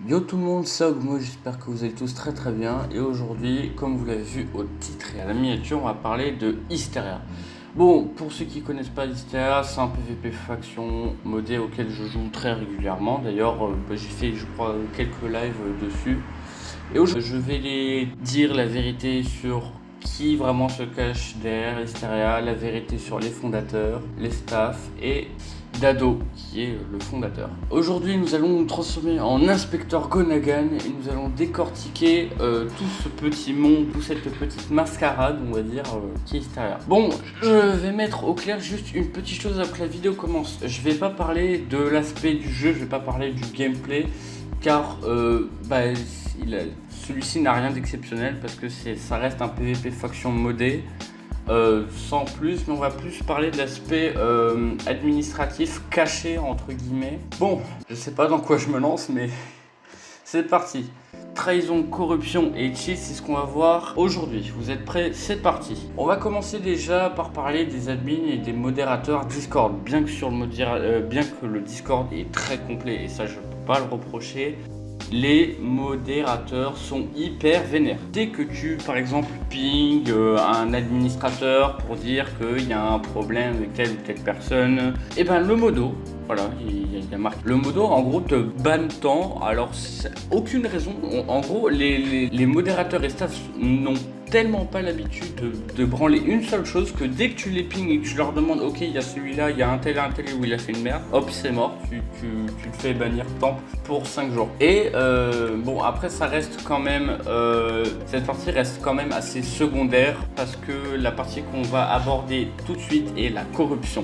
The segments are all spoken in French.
Yo tout le monde, c'est Ogmo, j'espère que vous allez tous très bien. Et aujourd'hui, comme vous l'avez vu au titre et à la miniature, on va parler de Hysteria. Bon, pour ceux qui connaissent pas Hysteria, c'est un PvP faction modé auquel je joue très régulièrement. D'ailleurs, j'ai fait, je crois, quelques lives dessus. Et aujourd'hui, je vais les dire la vérité sur qui vraiment se cache derrière Hysteria, la vérité sur les fondateurs, les staffs et Dado, qui est le fondateur. Aujourd'hui, nous allons nous transformer en inspecteur Gonagan et nous allons décortiquer tout ce petit monde, toute cette petite mascarade, on va dire, qui est Hysteria. Bon, je vais mettre au clair juste une petite chose après la vidéo commence. Je vais pas parler de l'aspect du jeu, je vais pas parler du gameplay, car celui-ci n'a rien d'exceptionnel parce que ça reste un PvP faction modé. Sans plus, mais on va plus parler de l'aspect administratif caché entre guillemets. Bon, je sais pas dans quoi je me lance, mais c'est parti. Trahison, corruption et cheat, c'est ce qu'on va voir aujourd'hui. Vous êtes prêts? C'est parti. On va commencer déjà par parler des admins et des modérateurs Discord. Bien que le Discord est très complet et ça je peux pas le reprocher, les modérateurs sont hyper vénères. Dès que tu, par exemple, ping un administrateur pour dire qu'il y a un problème avec telle ou telle personne, et ben le modo, voilà, il y a marqué. Le modo, en gros, te banne tant. Alors, aucune raison. En gros, les modérateurs et staff n'ont tellement pas l'habitude de branler une seule chose que dès que tu les pings et que tu leur demandes ok, il y a celui-là, il y a un tel où il a fait une merde, hop, c'est mort, tu te fais bannir temps pour 5 jours. Et bon, après, ça reste quand même, cette partie reste quand même assez secondaire parce que la partie qu'on va aborder tout de suite est la corruption.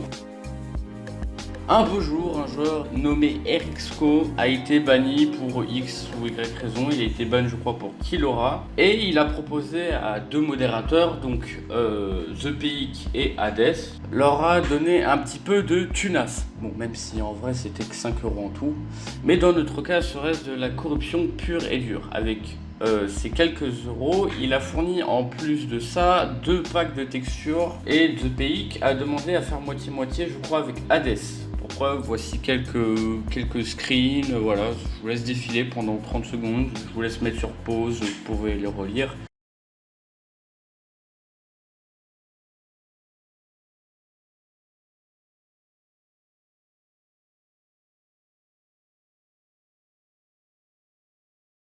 Un beau jour, un joueur nommé Erixco a été banni pour X ou Y raison. Il a été banni, je crois, pour Killora. Et il a proposé à deux modérateurs, donc ThePeak et Hades, leur a donné un petit peu de tunas. Bon, même si en vrai c'était que 5 € en tout. Mais dans notre cas, ce reste de la corruption pure et dure. Avec ces quelques euros, il a fourni en plus de ça 2 packs de textures. Et ThePeak a demandé à faire moitié-moitié, je crois, avec Hades. Voici quelques screens, voilà, je vous laisse défiler pendant 30 secondes, je vous laisse mettre sur pause, vous pouvez les relire.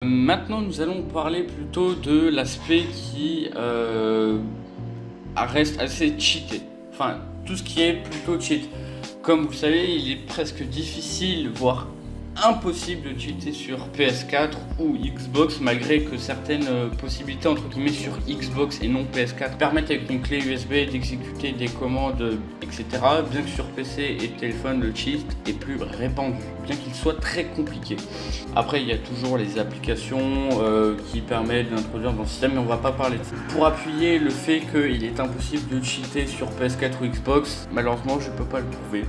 Maintenant, nous allons parler plutôt de l'aspect qui reste assez cheaté, enfin tout ce qui est plutôt cheat. Comme vous le savez, il est presque difficile, voire impossible de cheater sur PS4 ou Xbox, malgré que certaines possibilités entre guillemets sur Xbox et non PS4 permettent avec une clé USB d'exécuter des commandes, etc. Bien que sur PC et téléphone le cheat est plus répandu, bien qu'il soit très compliqué. Après, il y a toujours les applications qui permettent d'introduire dans le système, mais on va pas parler de ça. Pour appuyer le fait qu'il est impossible de cheater sur PS4 ou Xbox, malheureusement je peux pas le prouver.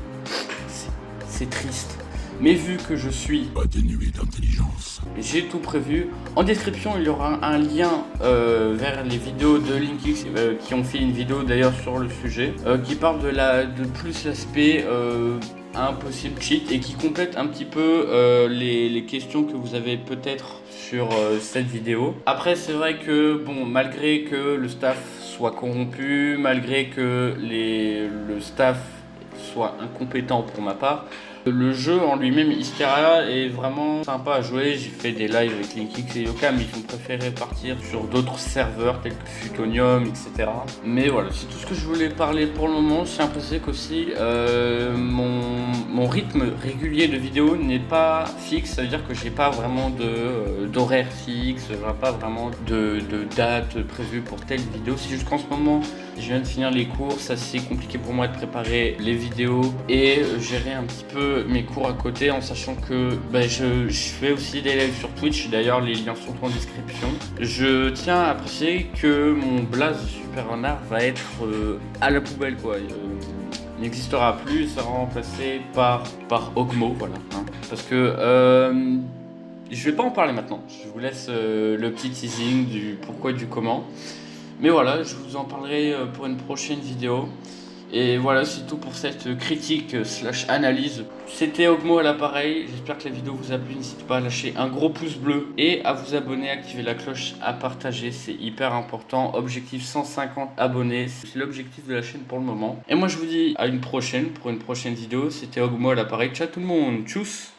C'est triste. Mais vu que je suis pas dénué d'intelligence, j'ai tout prévu. En description, il y aura un lien vers les vidéos de LinkX qui ont fait une vidéo d'ailleurs sur le sujet, qui parle de plus l'aspect impossible cheat et qui complète un petit peu les questions que vous avez peut-être sur cette vidéo. Après, c'est vrai que bon, malgré que le staff soit corrompu, malgré que le staff soit incompétent pour ma part, le jeu en lui-même, Hysteria, est vraiment sympa à jouer. J'ai fait des lives avec LinkX et Yoka, mais ils ont préféré partir sur d'autres serveurs tels que Futonium, etc. Mais voilà, c'est tout ce que je voulais parler pour le moment. Je tiens à préciser qu'aussi mon rythme régulier de vidéo n'est pas fixe. Ça veut dire que j'ai pas vraiment d'horaire fixe, j'ai pas vraiment de date prévue pour telle vidéo. C'est juste qu'en ce moment, je viens de finir les cours, c'est assez compliqué pour moi de préparer les vidéos et gérer un petit peu mes cours à côté, en sachant que je fais aussi des lives sur Twitch. D'ailleurs, les liens sont en description. Je tiens à préciser que mon blaze Super Renard va être à la poubelle, quoi. Il n'existera plus, il sera remplacé par Ogmo, voilà. Hein. Parce que je vais pas en parler maintenant. Je vous laisse le petit teasing du pourquoi et du comment. Mais voilà, je vous en parlerai pour une prochaine vidéo. Et voilà, c'est tout pour cette critique slash analyse. C'était Ogmo à l'appareil, j'espère que la vidéo vous a plu, n'hésitez pas à lâcher un gros pouce bleu et à vous abonner, activer la cloche, à partager, c'est hyper important. Objectif 150 abonnés, c'est l'objectif de la chaîne pour le moment. Et moi je vous dis à une prochaine, pour une prochaine vidéo, c'était Ogmo à l'appareil, ciao tout le monde, tchuss.